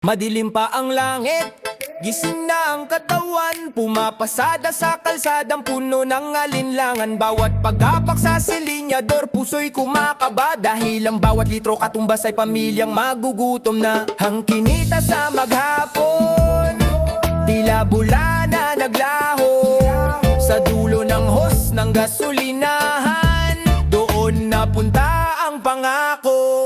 Madilim pa ang langit, gising na ang katawan, pumapasada sa kalsadang puno ng alinlangan. Bawat pag-apak sa silinyador, puso'y kumakaba, dahil ang bawat litro katumbas ay pamilyang magugutom na. Ang kinita sa maghapon, tila bula na naglaho sa dulo ng hos ng gasolinahan. Doon napunta ang pangako.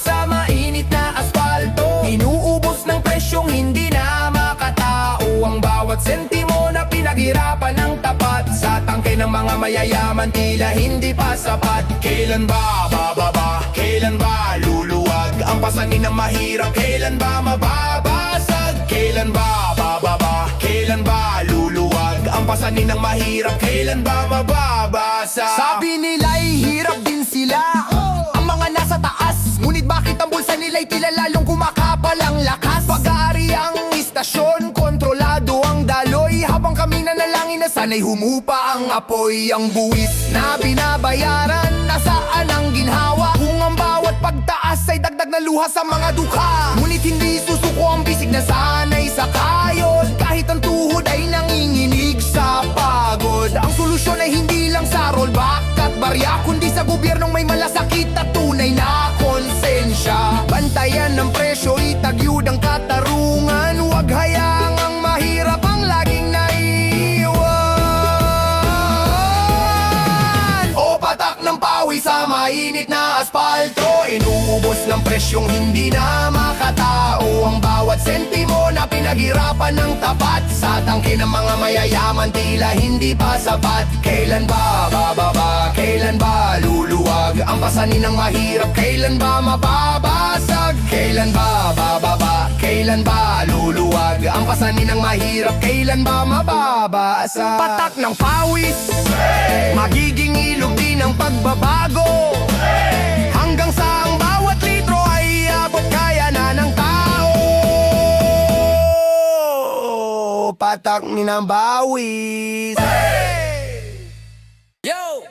Sa mainit na asfalto, inuubos ng presyong hindi na makatao. Ang bawat sentimo na pinaghirapan ng tapat, sa tangke ng mga mayayaman tila hindi pa sapat. Kailan ba bababa? Kailan ba luluwag? Ang pasanin ng mahirap, kailan ba mababasag? Kailan ba bababa? Kailan ba luluwag? Ang pasanin ng mahirap, kailan ba mababasag? Sabi nila'y hirap din sila, ang mga nasa taas, ngunit bakit ang bulsa nila'y tila lalong kumakapal ang lakas? Pag-aari ang istasyon, kontrolado ang daloy, habang kami nanalangin na sana'y humupa ang apoy. Ang buwis na binabayaran, nasaan ang ginhawa? Kung ang bawat pagtaas ay dagdag na luha sa mga dukha, ngunit hindi susuko ang bisig na sana'y sa kayod, kahit ang tuhod ay nanginginig sa pagod. Ang solusyon ay hindi lang sa rollback at barya, kundi sa gobyernong may malasakit at tunay na konsensya. Bantayan ng presyo, itagyud ang katarungan, huwag hayaang ang mahirap ang laging naiwan. O patak ng pawis sa mainit na asfalto, inuubos ng presyong hindi na makatao. Ang bawat sentimo na pinaghirapan ng tapat, sa tangke ng mga mayayaman tila hindi pa sapat. Kailan ba bababa? Kailan ba luluwag? Ang pasanin ng mahirap, kailan ba mababasag? Kailan ba bababa? Kailan ba luluwag? Ang pasanin ng mahirap, kailan ba mababasag? Patak ng pawis, magiging ilog din ang pagbabago, hanggang sa ang bawat litro ay abot kaya na ng tao. Patak ni ng bawis. Yo!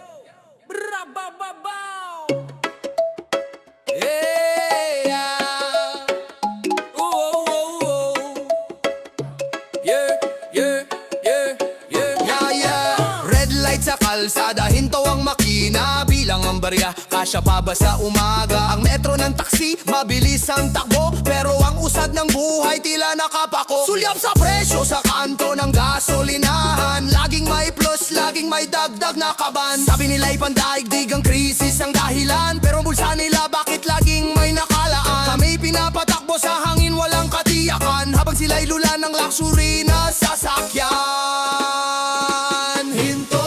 Bra-ba-ba-bow! Yeah! Ooh-oh-oh-oh! Yeah, yeah, yeah, yeah, yeah, yeah. Red light sa kalsada, hinto ang makina, bilang ang barya, kasya pa ba sa umaga? Ang metro ng taksi, mabilis ang takbo, pero ang usad ng buhay tila nakapako. Sulyap sa presyo sa kanto ng gasolinahan, laging may plus, laging may dagdag na kaban. Sabi nila'y pandaigdig ang krisis ang dahilan, pero bulsa nila bakit laging may nakalaan? Kami pinapatakbo sa hangin, walang katiyakan, habang sila'y lula ng luxury na sasakyan. Hinto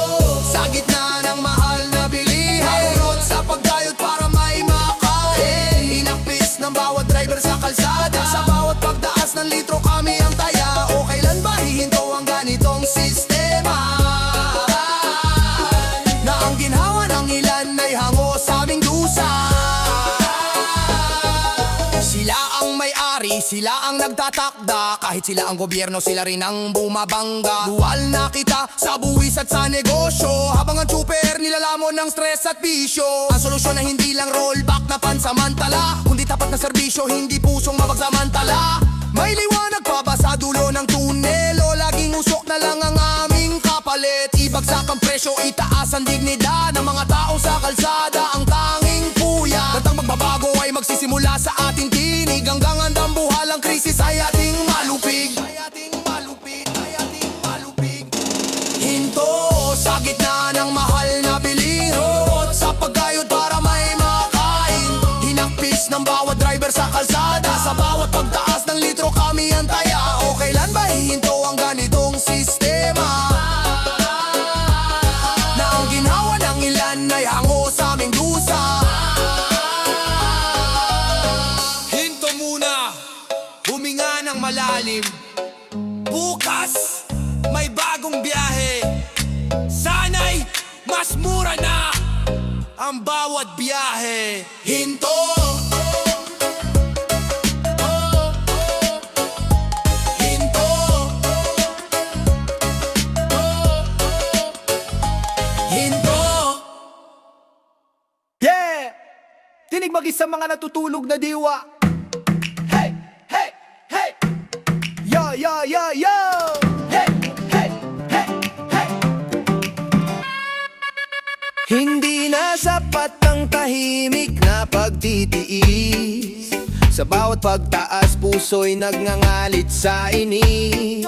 sa gitna ng mahal na bilihin, urot sa pagdayot para may makain. Inakpis ng bawat driver sa kalsada, sa bawat pagdaas ng litro kami ang taya. O kailan ba hihinto ang ganitong sistema, na ang ginhawa ng ilan ay hango sa aming dusa? Sila ang may-ari, sila ang nagtatakda, kahit sila ang gobyerno, sila rin ang bumabangga. Dual na kita sa buwis at sa negosyo, habang ang super nilalamon ng stress at bisyo. Ang solusyon ay hindi lang rollback na pansamantala, kundi tapat na serbisyo, hindi pusong mapagsamantala. May liwanag pa ba sa dulo ng tunel, o laging usok na lang ang aming kapalit? Ibagsak ang presyo, itaas ang dignidad ng mga tao sa kalsada, ang tanging puya. At ang magbabago ay magsisimula sa ating tinig, hanggang ang dambuhalang krisis ay ating malupig. Hinto sa gitna ng mahal na bilihin, sa paggayod para may makain. Hinakpis ng bawat driver sa kalsada, sa bawat pagtaas ng litro kami ang taya. O kailan ba hihinto ang ganitong sistema, na ang ginhawa ng ilan ay hango sa aming dusa? Hinto muna, huminga ng malalim. Bukas may bagong biyahe, sana'y mas mura na ang bawat biyahe. Hinto! Hinto! Hinto! Yeah! Tinig mag-isa sa mga natutulog na diwa. Hey! Hey! Hey! Yo! Yo! Yo! Yo! Hey! Hey! Hey! Hey! Hindi na sapat ang tahimik na pagtitiis. Sa bawat pagtaas, puso'y nagngangalit sa inis.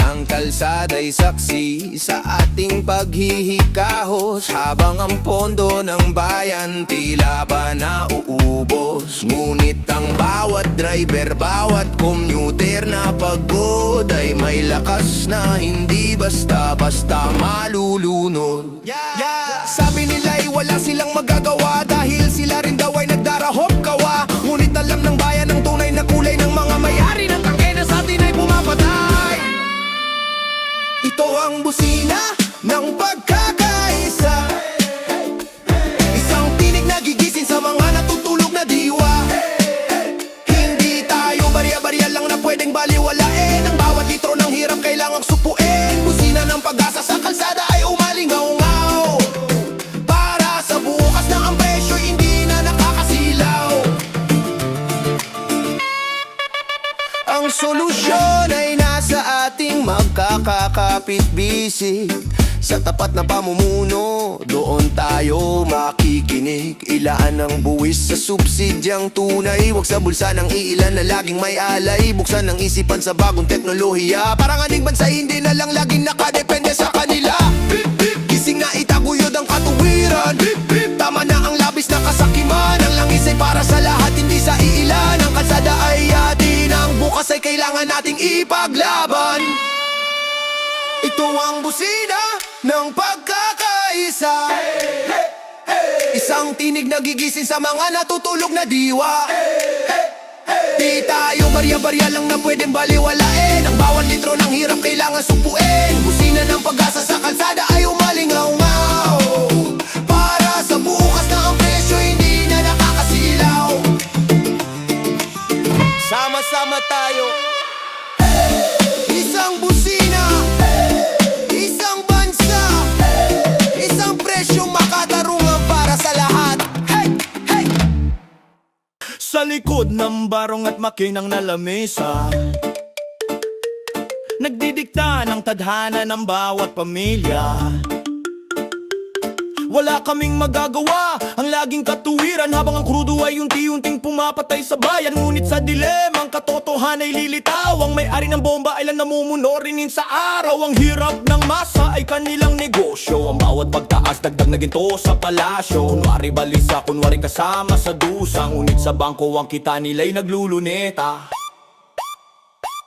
Ang kalsada'y saksi sa ating paghihikahos, habang ang pondo ng bayan tila ba nauubos. Ngunit ang bawat driver, bawat commuter na pagod ay may lakas na hindi basta-basta malulunod. Sabi nila'y wala silang magagawa dahil sila rin daw ay nagdarahop kawa. Ngunit alam ng bayan ang tunay na kulay ng mga may-ari ng tangke na sa atin ay pumapatay. Ito ang busina ng pagkakaisa, isang tinig na gigising sa mga natutulog na diwa. Hindi tayo barya-barya lang na pwedeng baliwalain. Ang bawat litro ng hirap kailangang supuin. Busina ng pag-asa sa kalsada ay umalingaw-ngaw, para sa bukas na ang presyo hindi na nakakasilaw. Ang solusyon ay nasa ating magkakakapit-bisig. Sa tapat na pamumuno, doon tayo makikinig. Ilaan ang buwis sa subsidyang tunay, huwag sa bulsa ng iilan na laging may alay. Buksan ang isipan sa bagong teknolohiya, parang aning bansa hindi na lang laging nakadepende sa kanila. Gising na itaguyod ang katuwiran. Tama na ang labis na kasakiman. Ang langis ay para sa lahat, hindi sa iilan. Ang kalsada ay atin, ang bukas ay kailangan nating ipaglaban. Ito ang busina ng pagkakaisa, isang tinig na gigising sa mga natutulog na diwa. Di tayo barya-barya lang na pwedeng baliwalain. Ang bawat litro ng hirap kailangan supuin. Busina ng pag-asa sa kalsada ay umalingaw-ngaw, para sa bukas na ang presyo hindi na nakakasilaw. Sama-sama tayo, isang busina, isang bansa, isang presyong makatarungan para sa lahat. Hey! Hey! Sa likod ng barong at makinang na lamesa, nagdidikta ng tadhana ng bawat pamilya. Wala kaming magagawa, ang laging katuwiran, habang ang krudo ay unti-unting pumapatay sa bayan. Ngunit sa dilemang katotohanan ay lilitaw, ang may-ari ng bomba ay lang namumuno rinin sa araw. Ang hirap ng masa ay kanilang negosyo, ang bawat pagtaas dagdag na ginto sa palasyo. Kunwari balisa, kunwari kasama sa dusa, ngunit sa bangko ang kita nila'y nagluluneta.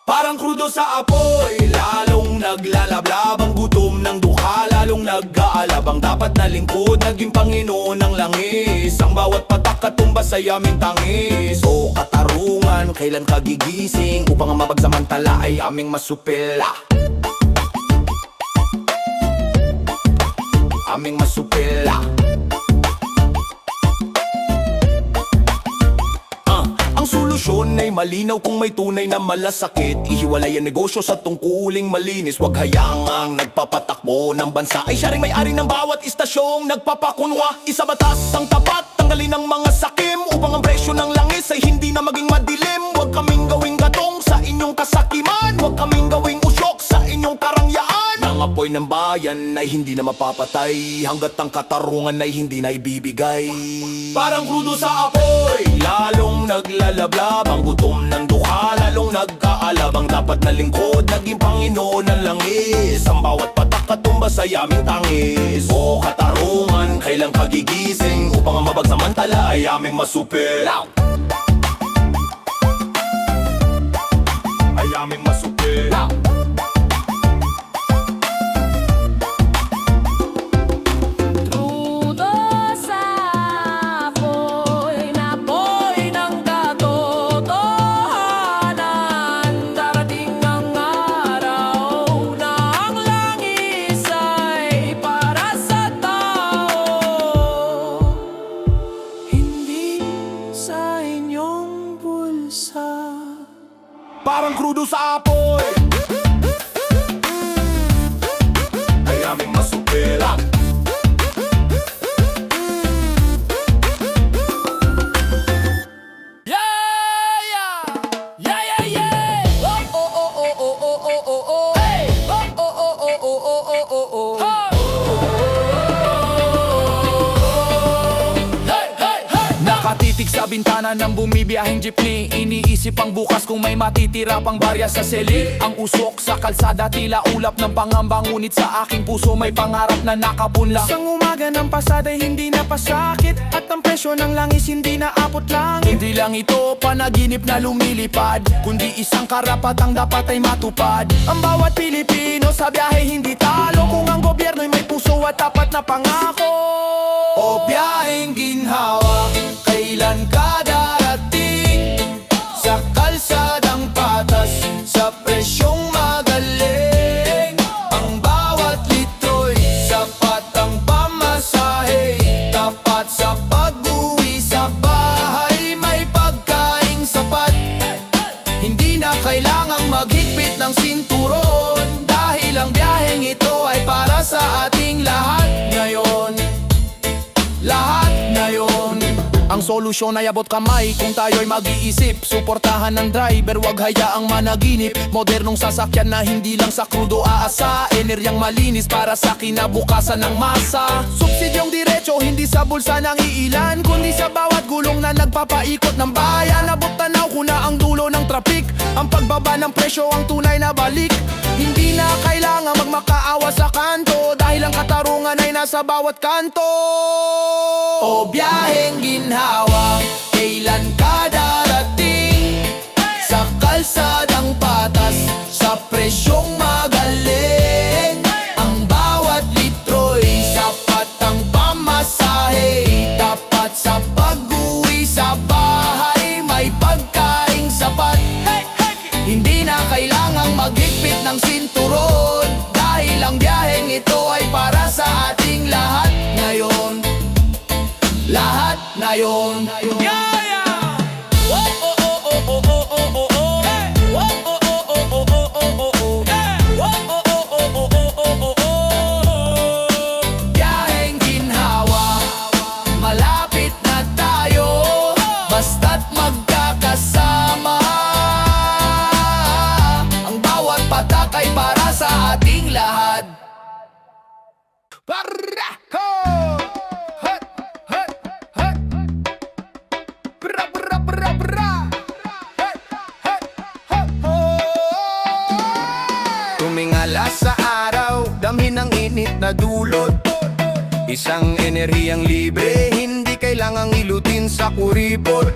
Parang krudo sa apoy, lalong naglalablab. Ang gutom ng dukha, lalong nag-aalabang. Dapat na lingkod, naging Panginoon ng langis. Ang bawat patak katumbas ay aming tangis. O katarungan, kailan ka gigising, upang ang mapagsamantala ay aming masupila. Aming masupila. Ang solusyon ay malinaw kung may tunay na malasakit. Ihiwalay ang negosyo sa tungkuling malinis. Huwag hayaang nagpapatakbo ng bansa ay siya ring may-ari ng bawat istasyong nagpapakunwa. Isa batas ang tapat, tanggalin ang mga sakim, upang ang presyo ng langis ay hindi na maging madilim. Huwag kaming gawing gatong sa inyong kasakiman, huwag kaming gawing usyok sa inyong karangyaan. Ang apoy ng bayan ay hindi na mapapatay, hanggat ang katarungan ay hindi na ibibigay. Parang krudo sa apoy, lalong naglalablab. Ang gutom ng dukha, lalong nag-aalabang. Dapat na lingkod, naging Panginoon ng langis. Ang bawat patak katumbas ay aming tangis. O katarungan, kailang kagigising, upang ang mapagsamantala ay aming masupil. Ay aming masupil. Parang krudo sa apoy, ay aming masupila. Nakaputik sa bintana ng bumibiyaheng jeepney. Iniisip ang bukas kung may matitira pang barya sa seli. Ang usok sa kalsada tila ulap ng pangamba, ngunit sa aking puso may pangarap na nakapunla. Isang umaga ng pasada hindi na pasakit, at ang presyo ng langis hindi na abot lang. Hindi lang ito panaginip na lumilipad, kundi isang karapatang dapat ay matupad. Ang bawat Pilipino sa biyahe hindi talo, kung ang gobyerno'y may puso at tapat na pangako. O biyaheng ginhawa, kailan ka darating? Sa kalsadang patas, sa presyong magaling. Ang bawat litro'y sapat ang pamasahe, tapat sa pag-uwi sa bahay, may pagkaing sapat. Hindi na kailangang maghigpit ng sinturon, dahil ang biyaheng ito ay para sa ating lahat ngayon. Lahat ngayon. Ang solusyon ay abot kamay kung tayo'y mag-iisip. Suportahan ng driver, wag hayaang managinip. Modernong sasakyan na hindi lang sa krudo aasa, eneryang malinis para sa kinabukasan ng masa. Subsidyong diretso, hindi sa bulsa ng iilan, kundi sa bawat gulong na nagpapaikot ng bayan. Abot tanaw ko na ang dulo ng trafik, ang pagbaba ng presyo ang tunay na balik. Hindi na kailangan magmakaawa sa kanto, dahil ang katarungan ay nasa bawat kanto. O biyaheng ginhawa, kailan ka darating? Sa kalsadang patas, sa presyong magaling. Ang bawat litro'y sapat ang pamasahe, tapat sa pag-uwi sa bahay, may pagkaing sapat. Hindi na kailangang maghigpit ng sinturon, dahil ang biyaheng ito ay para sa ating lahat ngayon. Lahat ngayon. Biyaheng ginhawa, malapit na tayo, basta't magkakasama. Ang bawat patak ay para sa ating lahat. Barako! Hot, hot, hot. Bra, bra, bra, bra. Hot, hot, hot, hot. Tumingala sa araw, damhin ang init na dulot. Isang enerhiyang libre, hindi kailangang ilutin sa kuripot.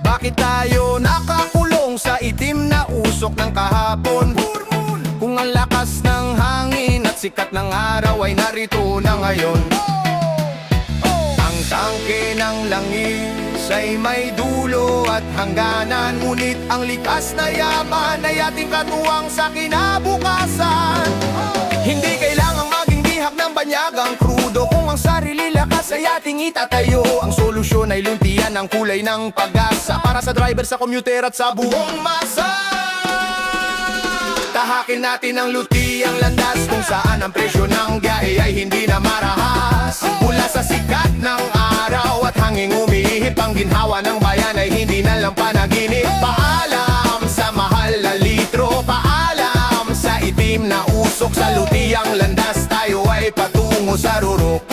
Bakit tayo nakakulong sa itim na usok ng kahapon? Kung ang lakas ng hangin at sikat ng araw ay narito na ngayon. Ang tangke ng langis ay may dulo at hangganan, ngunit ang likas na yaman ay ating katuwang sa kinabukasan. Hindi kailangang maging bihag ng banyagang krudo, kung ang sarili lakas ay ating itatayo. Ang solusyon ay luntian ng kulay ng pag-asa, para sa driver, sa commuter at sa buong masa. Tahakin natin ang lutiang landas, kung saan ang presyo ng biyahe ay hindi na marahas. Mula sa sikat ng araw at hanging umihip, ang ginhawa ng bayan ay hindi na lang panaginip. Paalam sa mahal na litro, paalam sa itim na usok. Sa lutiang landas tayo ay patungo sa rurok.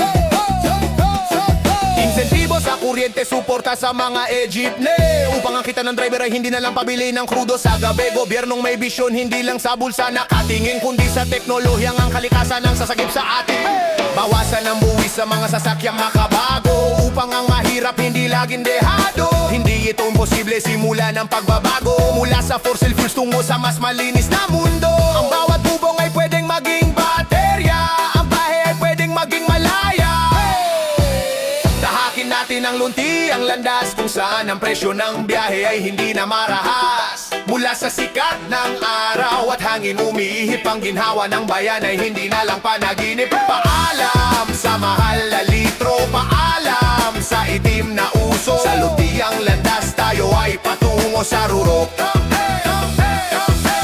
Insentibo sa kuryente, suporta sa mga e-jeepney, upang ang kita ng driver ay hindi na lang pabili ng krudo sa gabi. Gobyernong may bisyon, hindi lang sa bulsa nakatingin, kundi sa teknolohiyang ang kalikasan ang sasagip sa atin. Bawasan ang buwis sa mga sasakyang makabago, upang ang mahirap hindi laging dehado. Hindi ito imposible, simula ng pagbabago, mula sa fossil fuels tungo sa mas malinis na mundo. Ang bawat bubong ay pwedeng maging baterya, ang bahay ay pwedeng maging malaya. Tahakin natin ang lunti, ang landas, kung saan ang presyo ng biyahe ay hindi na marahas. Mula sa sikat ng araw at hangin umihip, ang ginhawa ng bayan ay hindi na lang panaginip. Paalam sa mahal na litro, paalam sa itim na uso. Sa lutiang landas tayo ay patungo sa rurok.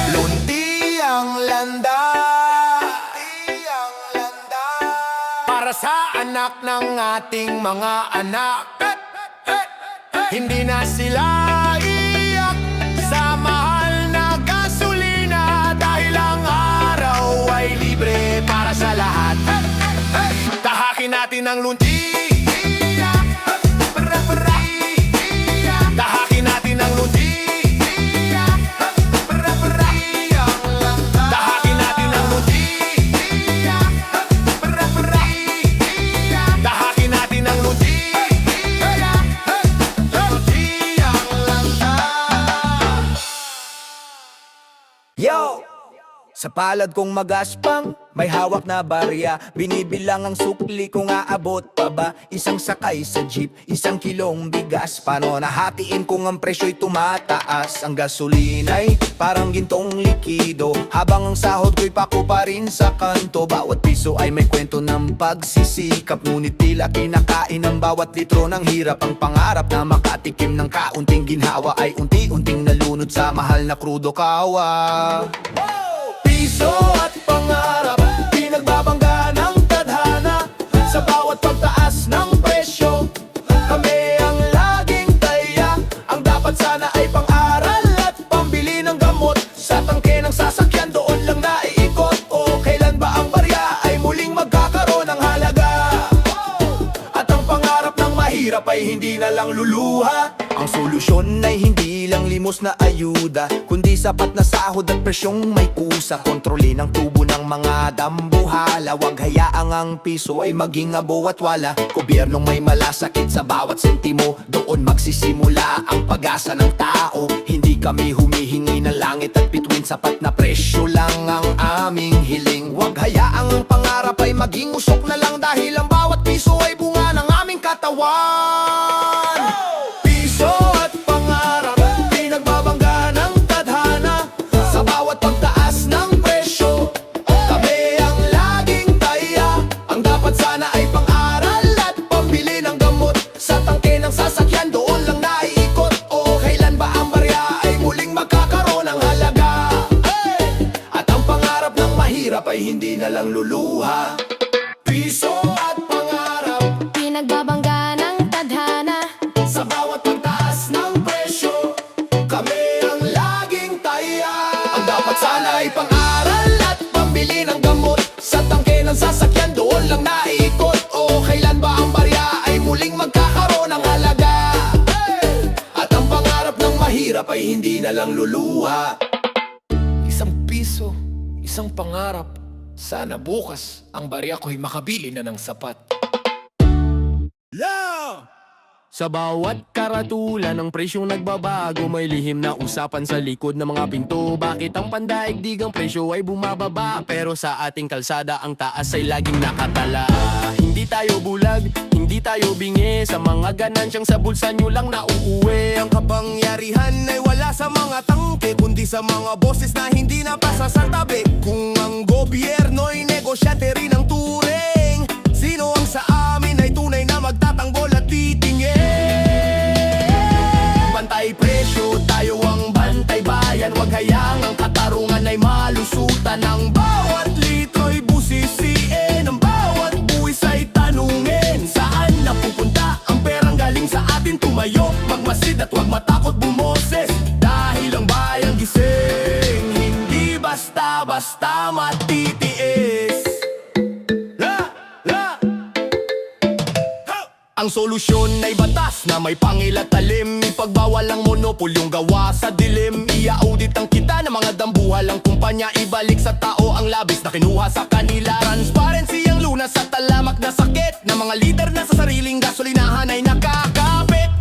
Luntiang landas, para sa anak ng ating mga anak. Hindi na sila iyak sa mahal na gasolina, dahil ang araw ay libre para sa lahat. Tahakin natin ang lunti, Yo! Sa palad kong magaspang, may hawak na barya. Binibilang ang sukli kung aabot pa ba. Isang sakay sa jeep, 1 kilong bigas. Paano nahatiin kung ang presyo'y tumataas? Ang gasolina'y parang gintong likido, habang ang sahod ko'y pako pa rin sa kanto. Bawat piso ay may kwento ng pagsisikap, ngunit tila kinakain ang bawat litro ng hirap. Ang pangarap na makatikim ng kaunting ginhawa ay unti-unting nalunod sa mahal na krudo kawa. Piso at pangarap, pinagbabangga ng tadhana. Sa bawat pagtaas ng presyo, kami ang laging taya. Ang dapat sana ay pang-aral at pambili ng gamot. Sa tangke ng sasakyan doon lang naiikot. O kailan ba ang barya ay muling magkakaroon ng halaga? At ang pangarap ng mahirap ay hindi na lang luluha. Ang solusyon ay hindi lang limos na ayuda, kundi sapat na sahod at presyong may kusa. Kontrolin ang tubo ng mga dambuhala, wag hayaang ang piso ay maging abo at wala. Gobyernong may malasakit sa bawat sentimo, doon magsisimula ang pag-asa ng tao. Hindi kami humihingi ng langit at bituin, sapat na presyo lang ang aming hiling. Wag hayaang ang pangarap ay maging usok na lang, dahil ang bawat piso ay bunga ng aming katawan. Piso at pangarap, pinagbabangga ng tadhana. Sa bawat pagtaas ng presyo, kami ang laging taya. Ang dapat sana ay pang-aral at pambili ng gamot. Sa tangke ng sasakyan doon lang naiikot. O kailan ba ang barya ay muling magkakaroon ng halaga? At ang pangarap ng mahirap ay hindi na lang luluha. Piso at pangarap, Pinagbabangga ng tadhana. sa bawat pagtaas ng presyo, kami ang laging taya. Ang dapat sana ay pang-aral at pambili ng gamot. Sa tangke ng sasakyan doon lang naiikot. O kailan ba ang barya ay muling magkakaroon ng halaga? At ang pangarap ng mahirap ay hindi na lang luluha. 1 piso, 1 pangarap. Sana bukas ang barya ko'y makabili na ng sapat. Sa bawat karatulan ng presyong nagbabago, may lihim na usapan sa likod ng mga pinto. Bakit ang pandaigdigang presyo ay bumababa, pero sa ating kalsada ang taas ay laging nakatala? Hindi tayo bulag, hindi tayo bingi, sa mga ganansyang sa bulsa nyo lang nauuwi. Ang kapangyarihan ay wala sa mga tangke, kundi sa mga boses na hindi napasasantabi. Kung ang gobyerno'y negosyante rin ang turing, sino ang sa amin ay tunay na magtatanggol at titingin? Bantay presyo, tayo ang bantay bayan. Wag hayaang ang katarungan ay malusutan. Ang bawat litro'y busisiin, ang bawat buwis ay tanungin. Saan napupunta ang perang galing sa atin? Tumayo, magmasid at wag matakot bumoses, dahil ang bayang gising hindi basta-basta matitiis. Ang solusyon ay batas na may pangilatalim. Ipagbawal ang monopolyong gawa sa dilim. I-audit ang kita ng mga dambuhalang kumpanya. Ibalik sa tao ang labis na kinuha sa kanila. Transparency ang lunas sa talamak na sakit ng mga lider na sa sariling gasolinahan ay nakakapit.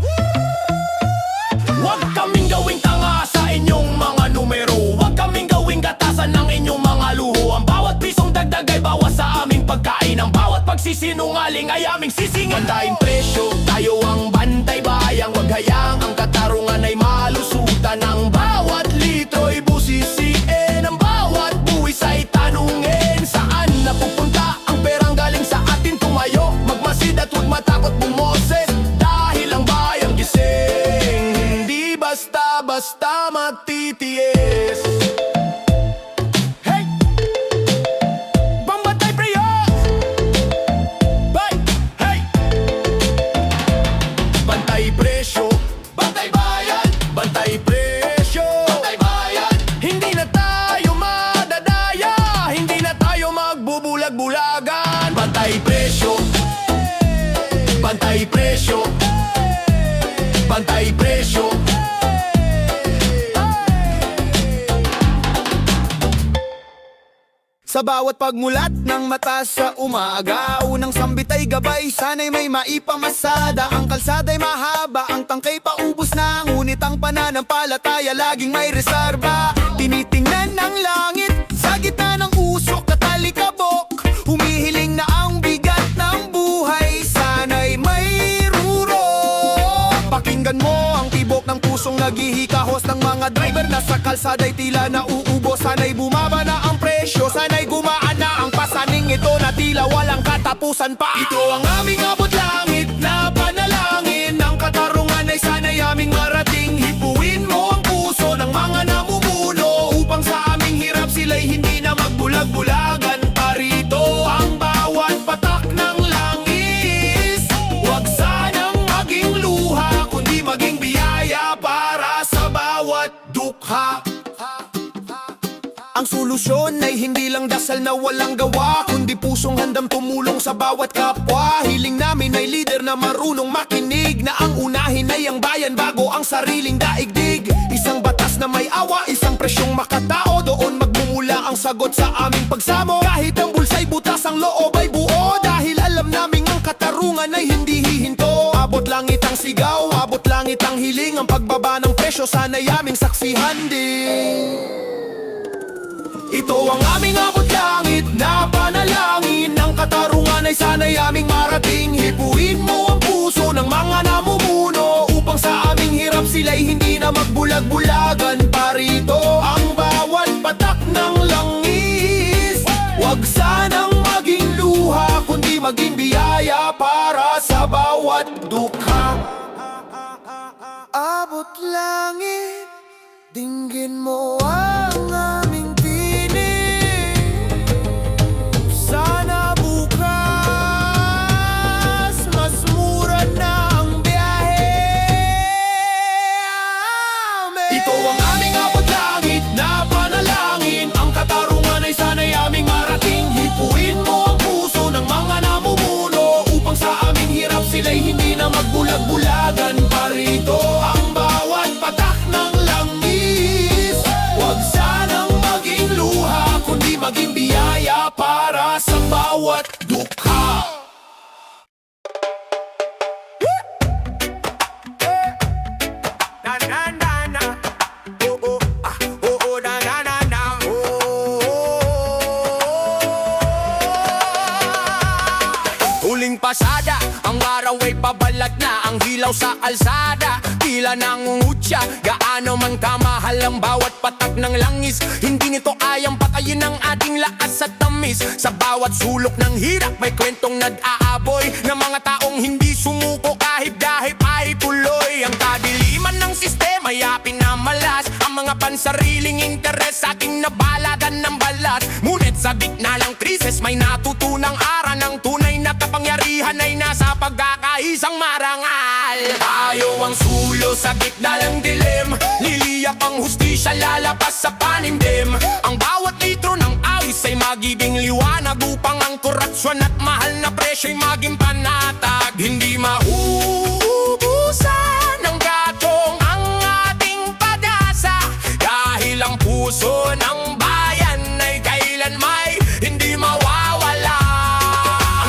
Huwag kaming gawing tanga sa inyong mga numero. Huwag kaming gawing gatasan ng inyong mga luho. Ang bawat pisong dagdag ay bawas sa aming pagkain. Ang bawat pagsisinungaling ay aming sisingin. Bantayin presyo, tayo ang bantay bayang. Wag hayaang ang katarungan ay malusutan. Ang bawat litro'y busisiin, ang bawat buwis ay tanungin. Saan napupunta ang perang galing sa atin? Tumayo, magmasid at huwag matakot bumoses, dahil ang bayang gising hindi basta-basta matitiis. Hey! Bambatay preyo! Bay! Hey! Bantay presyo, bantay bayan, bantay presyo, bantay bayan. Hindi na tayo madadaya, hindi na tayo magbubulag-bulagan. Bantay presyo, bantay presyo, bantay presyo. Sa bawat pagmulat ng mata sa umaga, unang sambit ay gabay, sana'y may maipamasada. Ang kalsada'y mahaba, ang tangkay paubos na, ngunit ang pananampalataya laging may reserba. Tinitingnan ng ng langit. Sa gitna ng usok at alikabok, humihiling na ang bigat ng buhay, sana'y may ruro. Pakinggan mo ang tibok ng pusong naghihikahos ng mga driver na sa kalsada'y tila nauubo. Sana'y bumaba na ang presyo, sana'y gumaan na ang pasaning ito na tila walang katapusan pa. Ito ang aming abot langit na panalangin, ang katarungan ay sana'y aming marating. Hipuin mo ang puso ng mga namumuno upang sa aming hirap sila'y hindi na magbulag-bulagan. Parito ang bawat patak ng langis, huwag sanang maging luha, kundi maging biyaya para sa bawat dukha. Ang solusyon ay hindi lang dasal na walang gawa, kundi pusong handang tumulong sa bawat kapwa. Hiling namin ay leader na marunong makinig, na ang unahin ay ang bayan bago ang sariling daigdig. Isang batas na may awa, isang presyong makatao, doon magmumula ang sagot sa aming pagsamo. Kahit ang bulsa'y butas, ang loob ay buo, dahil alam naming ang katarungan ay hindi hihinto. Abot langit ang sigaw, abot langit ang hiling, ang pagbaba ng presyo sana'y aming saksihan din. Ito ang aming abot langit na panalangin, ang katarungan ay sana'y aming marating. Hipuin mo ang puso ng mga namumuno upang sa aming hirap sila'y hindi na magbulag-bulagan. Parito ang bawat patak ng langis, huwag sanang maging luha, kundi maging biyaya para sa bawat dukha. Abot langit, dinggin mo ang aming sana bukas mas mura na ang biyahe. Ito ang aming abot langit na panalangin, ang katarungan ay sana'y aming marating. Hipuin mo ang puso ng mga namumuno upang sa aming hirap sila'y hindi na magbulag-bulagan. Parito ang bawat patak ng langis, huwag sanang maging luha, kundi maging biyaya para sa bawat dukha. Na na na na, oh oh ah, oh oh na na na na, oh. Huling pasada, ang araw ay pabalat na, ang hilaw sa kalsada tila nangungutya. Gaano man kamahal ang bawat patak ng langis, hindi nito ayang patayin ang ating lakas at tamis. Sa bawat sulok ng hirap may kwentong nag-aaboy ng mga taong hindi sumuko kahit dahil ay tuloy. Ang kadiliman ng sistema ay pinamalas, ang mga pansariling interes sa ating nabaladan ng balas. Ngunit sa gitna ng krisis may natutunang aral, ng tunay na kapangyarihan ay nasa pagkakaisang marangal. Tayo ang sulo sa gitna ng dilim, liliyak ang hustisya lalabas sa panimdim. Ang bawat litro ng awis ay magiging liwanag upang ang korupsyon at mahal na presyo'y maging panatag. Hindi mauubusan ng gatong ang ating pag-asa, dahil ang puso ng bayan ay kailan may hindi mawawala.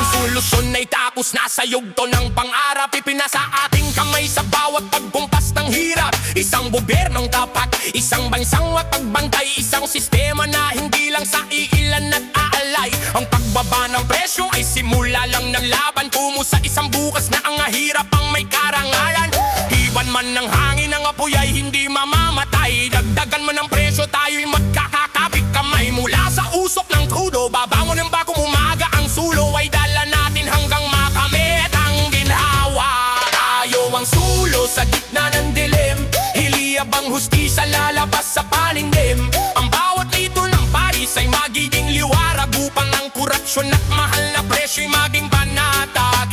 Ang solusyon ay tapos na sa yugto ng pangarap, ipinasa ating kamay sa bawat pagkumpas ng hirap. Isang gobyernong tapat, isang bansang pagbantay, isang sistema na hindi lang sa iilan at aalay. Ang pagbaba ng presyo ay simula lang ng laban tungo sa isang bukas na ang hirap ang may karangalan. Iban man ng hangin, ang apoy ay hindi mamamatay. Dagdagan man ng presyo, tayo'y magkakakapit kamay. Mula sa usok ng krudo, babangon ng bagong umaga, ang sulo ay dala natin hanggang makamit ang ginhawa. Tayo ang sulo sa gitna ng dilim, hiliyab ang hustisya lalabas sa paningdim. Ang bawat litro ng paris ay magiging liwarag upang ang korupsyon at mahal na presyo'y maging panatag.